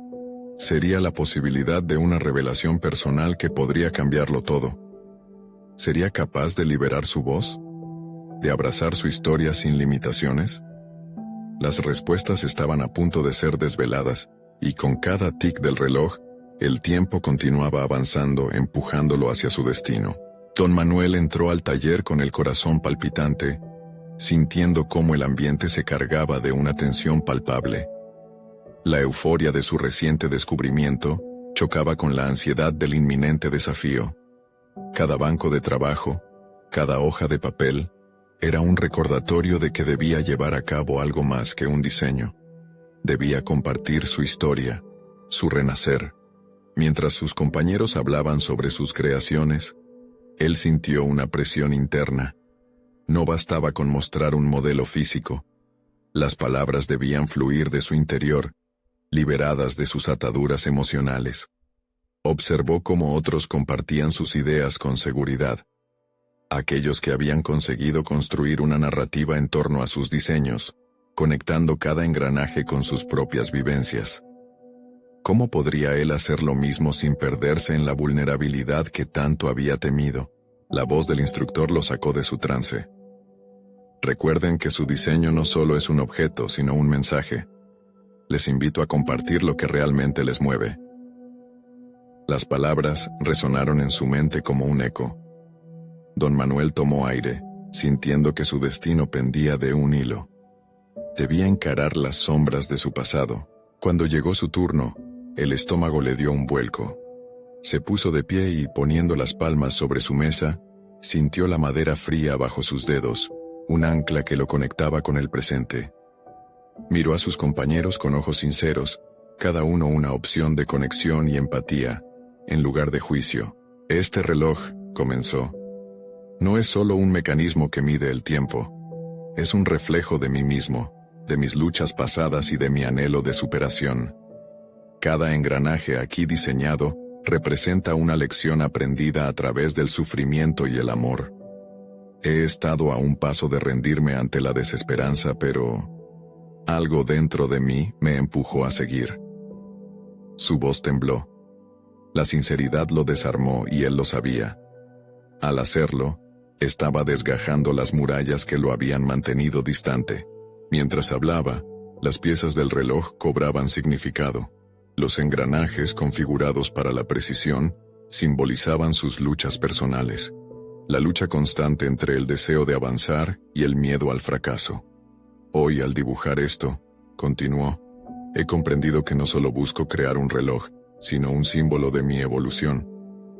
sería la posibilidad de una revelación personal que podría cambiarlo todo. ¿Sería capaz de liberar su voz? ¿De abrazar su historia sin limitaciones? Las respuestas estaban a punto de ser desveladas, y con cada tic del reloj, El tiempo continuaba avanzando, empujándolo hacia su destino. Don Manuel entró al taller con el corazón palpitante, sintiendo cómo el ambiente se cargaba de una tensión palpable. La euforia de su reciente descubrimiento chocaba con la ansiedad del inminente desafío. Cada banco de trabajo, cada hoja de papel, era un recordatorio de que debía llevar a cabo algo más que un diseño. Debía compartir su historia, su renacer. Mientras sus compañeros hablaban sobre sus creaciones, él sintió una presión interna. No bastaba con mostrar un modelo físico. Las palabras debían fluir de su interior, liberadas de sus ataduras emocionales. Observó cómo otros compartían sus ideas con seguridad. Aquellos que habían conseguido construir una narrativa en torno a sus diseños, conectando cada engranaje con sus propias vivencias. ¿Cómo podría él hacer lo mismo sin perderse en la vulnerabilidad que tanto había temido? La voz del instructor lo sacó de su trance. Recuerden que su diseño no solo es un objeto, sino un mensaje. Les invito a compartir lo que realmente les mueve. Las palabras resonaron en su mente como un eco. Don Manuel tomó aire, sintiendo que su destino pendía de un hilo. Debía encarar las sombras de su pasado. Cuando llegó su turno, el estómago le dio un vuelco. Se puso de pie y, poniendo las palmas sobre su mesa, sintió la madera fría bajo sus dedos, un ancla que lo conectaba con el presente. Miró a sus compañeros con ojos sinceros, cada uno una opción de conexión y empatía, en lugar de juicio. Este reloj, comenzó, no es solo un mecanismo que mide el tiempo. Es un reflejo de mí mismo, de mis luchas pasadas y de mi anhelo de superación. Cada engranaje aquí diseñado representa una lección aprendida a través del sufrimiento y el amor. He estado a un paso de rendirme ante la desesperanza, pero algo dentro de mí me empujó a seguir. Su voz tembló. La sinceridad lo desarmó y él lo sabía. Al hacerlo, estaba desgajando las murallas que lo habían mantenido distante. Mientras hablaba, las piezas del reloj cobraban significado. Los engranajes configurados para la precisión simbolizaban sus luchas personales. La lucha constante entre el deseo de avanzar y el miedo al fracaso. Hoy, al dibujar esto, continuó, he comprendido que no solo busco crear un reloj, sino un símbolo de mi evolución.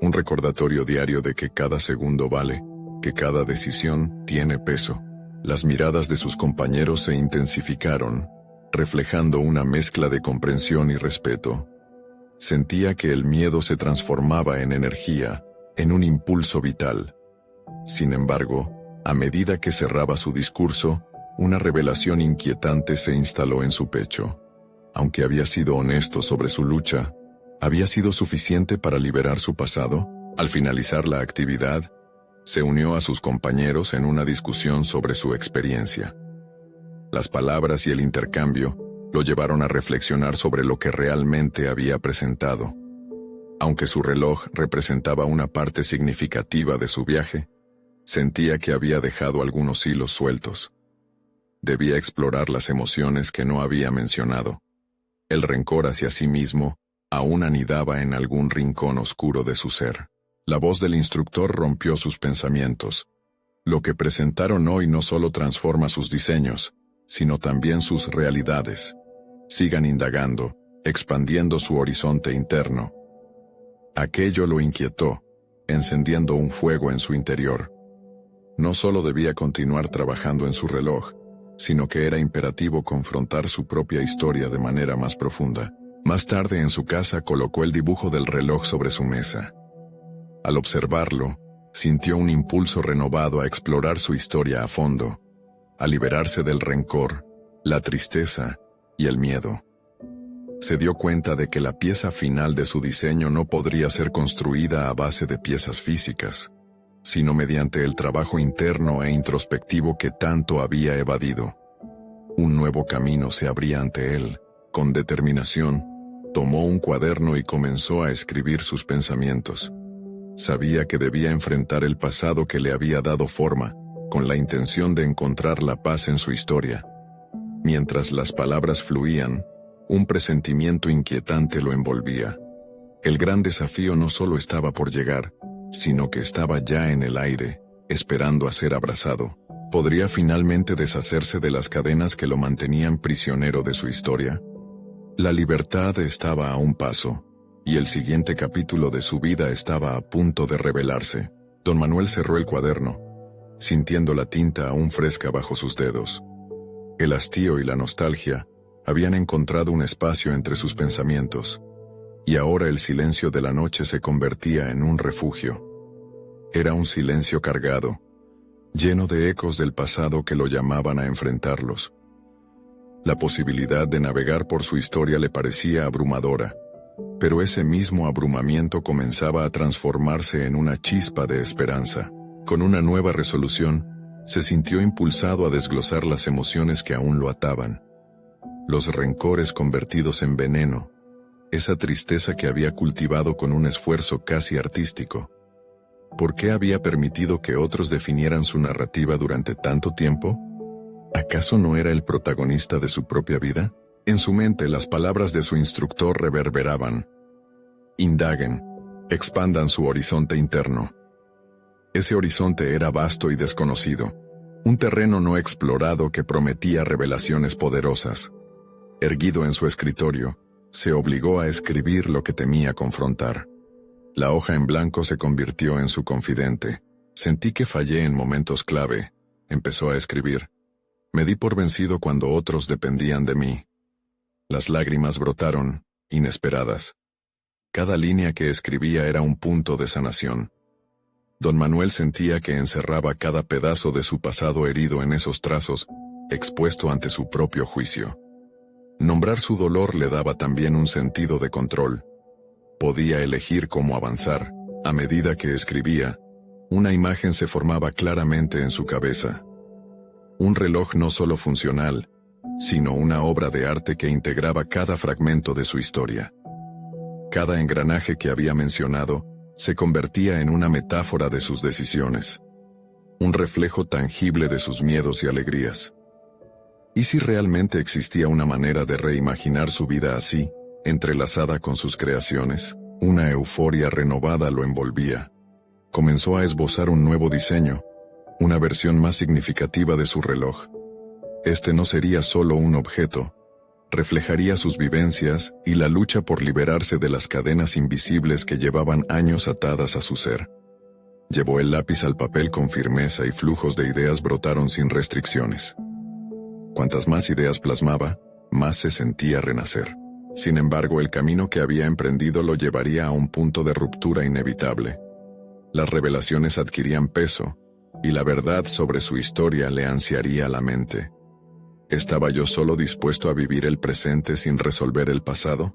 Un recordatorio diario de que cada segundo vale, que cada decisión tiene peso. Las miradas de sus compañeros se intensificaron, reflejando una mezcla de comprensión y respeto. Sentía que el miedo se transformaba en energía, en un impulso vital. Sin embargo, a medida que cerraba su discurso, una revelación inquietante se instaló en su pecho. Aunque había sido honesto sobre su lucha, ¿había sido suficiente para liberar su pasado? Al finalizar la actividad, se unió a sus compañeros en una discusión sobre su experiencia. Las palabras y el intercambio lo llevaron a reflexionar sobre lo que realmente había presentado. Aunque su reloj representaba una parte significativa de su viaje, sentía que había dejado algunos hilos sueltos. Debía explorar las emociones que no había mencionado. El rencor hacia sí mismo aún anidaba en algún rincón oscuro de su ser. La voz del instructor rompió sus pensamientos. Lo que presentaron hoy no solo transforma sus diseños, sino también sus realidades. Sigan indagando, expandiendo su horizonte interno. Aquello lo inquietó, encendiendo un fuego en su interior. No solo debía continuar trabajando en su reloj, sino que era imperativo confrontar su propia historia de manera más profunda. Más tarde en su casa colocó el dibujo del reloj sobre su mesa. Al observarlo, sintió un impulso renovado a explorar su historia a fondo, a liberarse del rencor, la tristeza y el miedo. Se dio cuenta de que la pieza final de su diseño no podría ser construida a base de piezas físicas, sino mediante el trabajo interno e introspectivo que tanto había evadido. Un nuevo camino se abría ante él. Con determinación, tomó un cuaderno y comenzó a escribir sus pensamientos. Sabía que debía enfrentar el pasado que le había dado forma, con la intención de encontrar la paz en su historia. Mientras las palabras fluían, un presentimiento inquietante lo envolvía. El gran desafío no solo estaba por llegar, sino que estaba ya en el aire, esperando a ser abrazado. ¿Podría finalmente deshacerse de las cadenas que lo mantenían prisionero de su historia? La libertad estaba a un paso, y el siguiente capítulo de su vida estaba a punto de revelarse. Don Manuel cerró el cuaderno, sintiendo la tinta aún fresca bajo sus dedos. El hastío y la nostalgia habían encontrado un espacio entre sus pensamientos, y ahora el silencio de la noche se convertía en un refugio. Era un silencio cargado, lleno de ecos del pasado que lo llamaban a enfrentarlos. La posibilidad de navegar por su historia le parecía abrumadora, pero ese mismo abrumamiento comenzaba a transformarse en una chispa de esperanza. Con una nueva resolución, se sintió impulsado a desglosar las emociones que aún lo ataban. Los rencores convertidos en veneno, esa tristeza que había cultivado con un esfuerzo casi artístico. ¿Por qué había permitido que otros definieran su narrativa durante tanto tiempo? ¿Acaso no era el protagonista de su propia vida? En su mente las palabras de su instructor reverberaban. Indaguen, expandan su horizonte interno. Ese horizonte era vasto y desconocido, un terreno no explorado que prometía revelaciones poderosas. Erguido en su escritorio, se obligó a escribir lo que temía confrontar. La hoja en blanco se convirtió en su confidente. Sentí que fallé en momentos clave, empezó a escribir. Me di por vencido cuando otros dependían de mí. Las lágrimas brotaron, inesperadas. Cada línea que escribía era un punto de sanación. Don Manuel sentía que encerraba cada pedazo de su pasado herido en esos trazos, expuesto ante su propio juicio. Nombrar su dolor le daba también un sentido de control. Podía elegir cómo avanzar. A medida que escribía, una imagen se formaba claramente en su cabeza. Un reloj no solo funcional, sino una obra de arte que integraba cada fragmento de su historia. Cada engranaje que había mencionado se convertía en una metáfora de sus decisiones, un reflejo tangible de sus miedos y alegrías. ¿Y si realmente existía una manera de reimaginar su vida así, entrelazada con sus creaciones? Una euforia renovada lo envolvía. Comenzó a esbozar un nuevo diseño, una versión más significativa de su reloj. Este no sería solo un objeto, reflejaría sus vivencias y la lucha por liberarse de las cadenas invisibles que llevaban años atadas a su ser. Llevó el lápiz al papel con firmeza y flujos de ideas brotaron sin restricciones. Cuantas más ideas plasmaba, más se sentía renacer. Sin embargo, el camino que había emprendido lo llevaría a un punto de ruptura inevitable. Las revelaciones adquirían peso, y la verdad sobre su historia le ansiaría la mente. ¿Estaba yo solo dispuesto a vivir el presente sin resolver el pasado?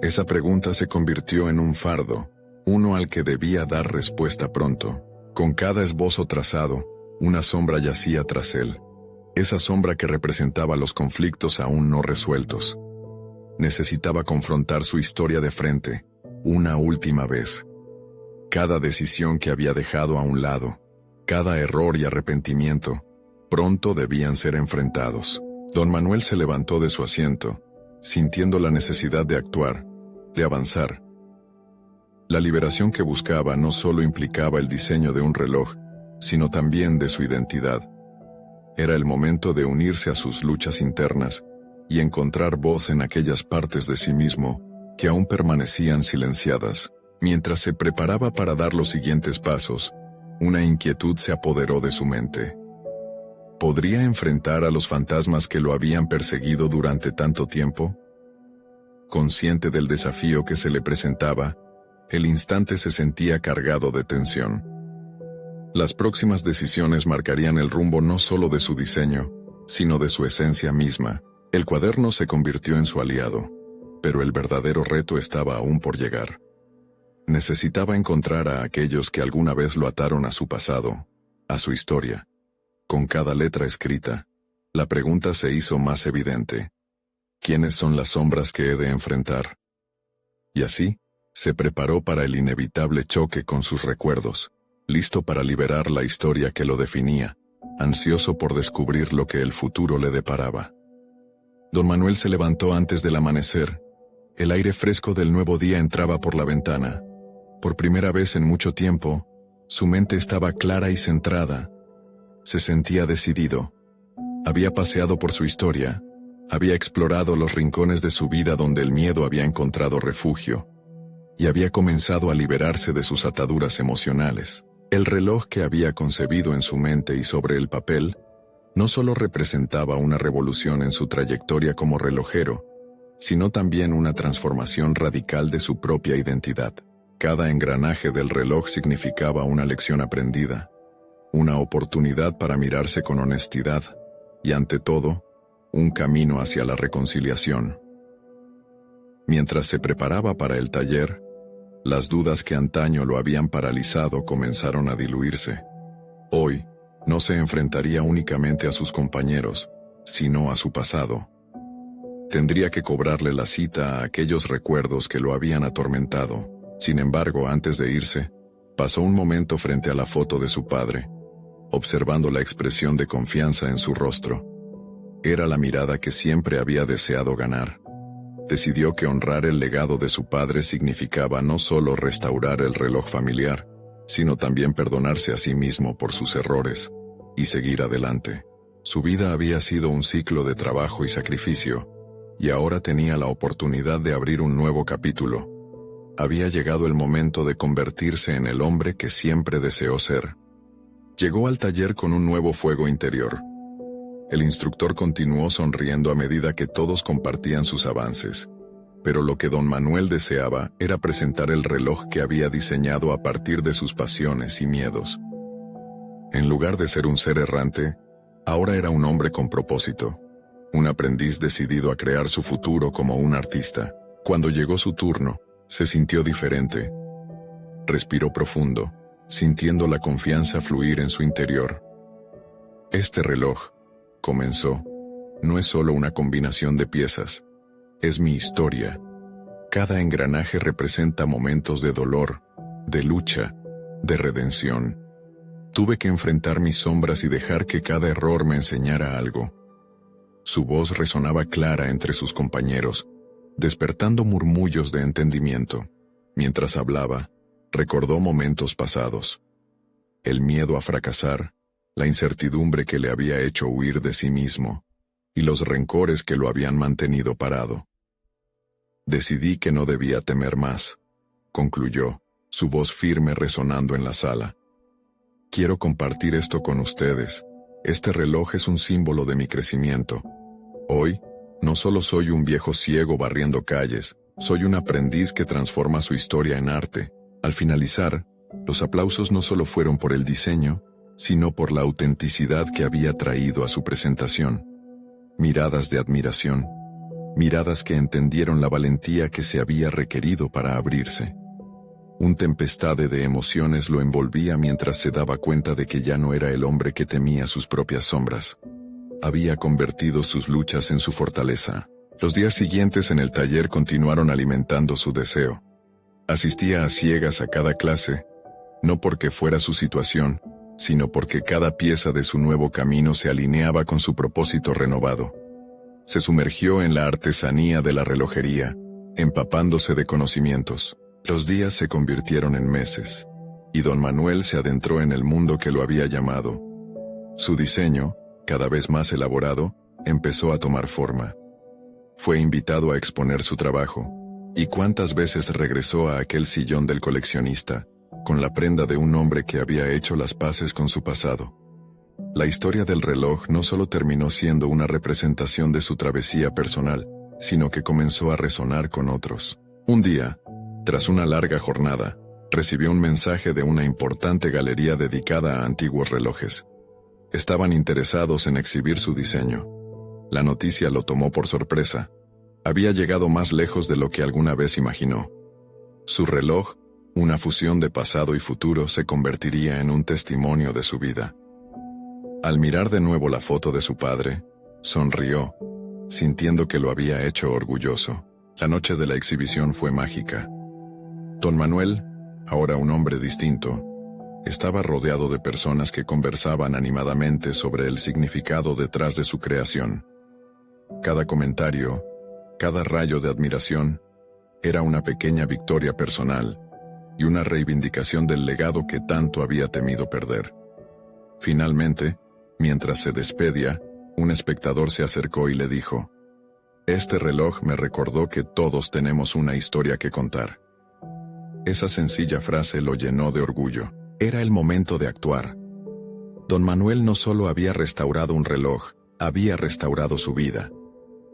Esa pregunta se convirtió en un fardo, uno al que debía dar respuesta pronto. Con cada esbozo trazado, una sombra yacía tras él. Esa sombra que representaba los conflictos aún no resueltos. Necesitaba confrontar su historia de frente, una última vez. Cada decisión que había dejado a un lado, cada error y arrepentimiento, pronto debían ser enfrentados. Don Manuel se levantó de su asiento, sintiendo la necesidad de actuar, de avanzar. La liberación que buscaba no solo implicaba el diseño de un reloj, sino también de su identidad. Era el momento de unirse a sus luchas internas y encontrar voz en aquellas partes de sí mismo que aún permanecían silenciadas. Mientras se preparaba para dar los siguientes pasos, una inquietud se apoderó de su mente. ¿Podría enfrentar a los fantasmas que lo habían perseguido durante tanto tiempo? Consciente del desafío que se le presentaba, el instante se sentía cargado de tensión. Las próximas decisiones marcarían el rumbo no solo de su diseño, sino de su esencia misma. El cuaderno se convirtió en su aliado, pero el verdadero reto estaba aún por llegar. Necesitaba encontrar a aquellos que alguna vez lo ataron a su pasado, a su historia. Con cada letra escrita, la pregunta se hizo más evidente. ¿Quiénes son las sombras que he de enfrentar? Y así, se preparó para el inevitable choque con sus recuerdos, listo para liberar la historia que lo definía, ansioso por descubrir lo que el futuro le deparaba. Don Manuel se levantó antes del amanecer, El aire fresco del nuevo día entraba por la ventana. Por primera vez en mucho tiempo, su mente estaba clara y centrada. Se sentía decidido. Había paseado por su historia, había explorado los rincones de su vida donde el miedo había encontrado refugio, y había comenzado a liberarse de sus ataduras emocionales. El reloj que había concebido en su mente y sobre el papel no solo representaba una revolución en su trayectoria como relojero, sino también una transformación radical de su propia identidad. Cada engranaje del reloj significaba una lección aprendida, una oportunidad para mirarse con honestidad y, ante todo, un camino hacia la reconciliación. Mientras se preparaba para el taller, las dudas que antaño lo habían paralizado comenzaron a diluirse. Hoy, no se enfrentaría únicamente a sus compañeros, sino a su pasado. Tendría que cobrarle la cita a aquellos recuerdos que lo habían atormentado. Sin embargo, antes de irse, pasó un momento frente a la foto de su padre, observando la expresión de confianza en su rostro. Era la mirada que siempre había deseado ganar. Decidió que honrar el legado de su padre significaba no solo restaurar el reloj familiar, sino también perdonarse a sí mismo por sus errores y seguir adelante. Su vida había sido un ciclo de trabajo y sacrificio, y ahora tenía la oportunidad de abrir un nuevo capítulo. Había llegado el momento de convertirse en el hombre que siempre deseó ser. Llegó al taller con un nuevo fuego interior. El instructor continuó sonriendo a medida que todos compartían sus avances, pero lo que don Manuel deseaba era presentar el reloj que había diseñado a partir de sus pasiones y miedos. En lugar de ser un ser errante, ahora era un hombre con propósito, un aprendiz decidido a crear su futuro como un artista. Cuando llegó su turno, se sintió diferente. Respiró profundo, sintiendo la confianza fluir en su interior. Este reloj, comenzó, no es solo una combinación de piezas, es mi historia. Cada engranaje representa momentos de dolor, de lucha, de redención. Tuve que enfrentar mis sombras y dejar que cada error me enseñara algo. Su voz resonaba clara entre sus compañeros, despertando murmullos de entendimiento. Mientras hablaba, recordó momentos pasados. El miedo a fracasar, la incertidumbre que le había hecho huir de sí mismo, y los rencores que lo habían mantenido parado. Decidí que no debía temer más, concluyó, su voz firme resonando en la sala. Quiero compartir esto con ustedes. Este reloj es un símbolo de mi crecimiento. Hoy, no solo soy un viejo ciego barriendo calles, soy un aprendiz que transforma su historia en arte. Al finalizar, los aplausos no solo fueron por el diseño, sino por la autenticidad que había traído a su presentación. Miradas de admiración, miradas que entendieron la valentía que se había requerido para abrirse. Un tempestad de emociones lo envolvía mientras se daba cuenta de que ya no era el hombre que temía sus propias sombras. Había convertido sus luchas en su fortaleza. Los días siguientes en el taller continuaron alimentando su deseo. Asistía a ciegas a cada clase, no porque fuera su situación, sino porque cada pieza de su nuevo camino se alineaba con su propósito renovado. Se sumergió en la artesanía de la relojería, empapándose de conocimientos. Los días se convirtieron en meses, y don Manuel se adentró en el mundo que lo había llamado. Su diseño, cada vez más elaborado, empezó a tomar forma. Fue invitado a exponer su trabajo, y cuántas veces regresó a aquel sillón del coleccionista, con la prenda de un hombre que había hecho las paces con su pasado. La historia del reloj no solo terminó siendo una representación de su travesía personal, sino que comenzó a resonar con otros. Un día, tras una larga jornada, recibió un mensaje de una importante galería dedicada a antiguos relojes. Estaban interesados en exhibir su diseño. La noticia lo tomó por sorpresa. Había llegado más lejos de lo que alguna vez imaginó. Su reloj, una fusión de pasado y futuro, se convertiría en un testimonio de su vida. Al mirar de nuevo la foto de su padre, sonrió, sintiendo que lo había hecho orgulloso. La noche de la exhibición fue mágica. Don Manuel, ahora un hombre distinto, estaba rodeado de personas que conversaban animadamente sobre el significado detrás de su creación. Cada comentario, cada rayo de admiración, Era una pequeña victoria personal y una reivindicación del legado que tanto había temido perder. Finalmente, mientras se despedía, un espectador se acercó y le dijo: «Este reloj me recordó que todos tenemos una historia que contar». Esa sencilla frase lo llenó de orgullo. Era el momento de actuar. Don Manuel no solo había restaurado un reloj, había restaurado su vida.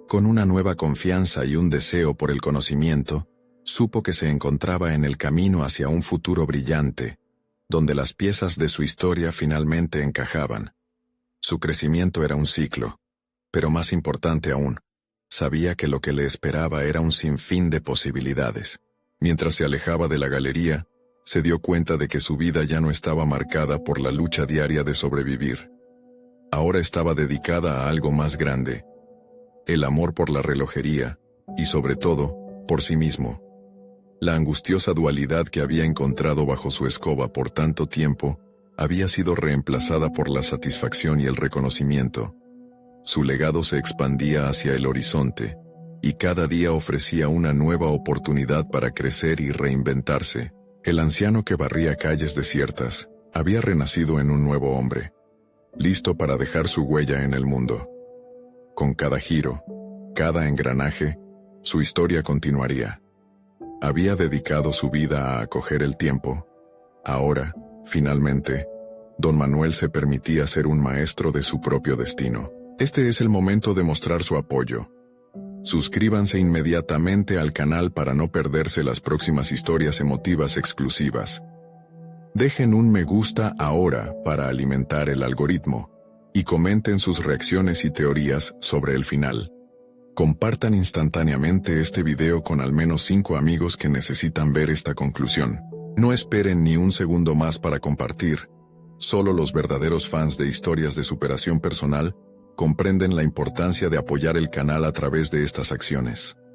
Con una nueva confianza y un deseo por el conocimiento, supo que se encontraba en el camino hacia un futuro brillante, donde las piezas de su historia finalmente encajaban. Su crecimiento era un ciclo, pero más importante aún, sabía que lo que le esperaba era un sinfín de posibilidades. Mientras se alejaba de la galería, se dio cuenta de que su vida ya no estaba marcada por la lucha diaria de sobrevivir. Ahora estaba dedicada a algo más grande: el amor por la relojería, y sobre todo, por sí mismo. La angustiosa dualidad que había encontrado bajo su escoba por tanto tiempo, había sido reemplazada por la satisfacción y el reconocimiento. Su legado se expandía hacia el horizonte, y cada día ofrecía una nueva oportunidad para crecer y reinventarse. El anciano que barría calles desiertas, había renacido en un nuevo hombre, listo para dejar su huella en el mundo. Con cada giro, cada engranaje, su historia continuaría. Había dedicado su vida a acoger el tiempo. Ahora, finalmente, don Manuel se permitía ser un maestro de su propio destino. Este es el momento de mostrar su apoyo. Suscríbanse inmediatamente al canal para no perderse las próximas historias emotivas exclusivas. Dejen un me gusta ahora para alimentar el algoritmo, y comenten sus reacciones y teorías sobre el final. Compartan instantáneamente este video con al menos 5 amigos que necesitan ver esta conclusión. No esperen ni un segundo más para compartir. Solo los verdaderos fans de historias de superación personal comprenden la importancia de apoyar el canal a través de estas acciones.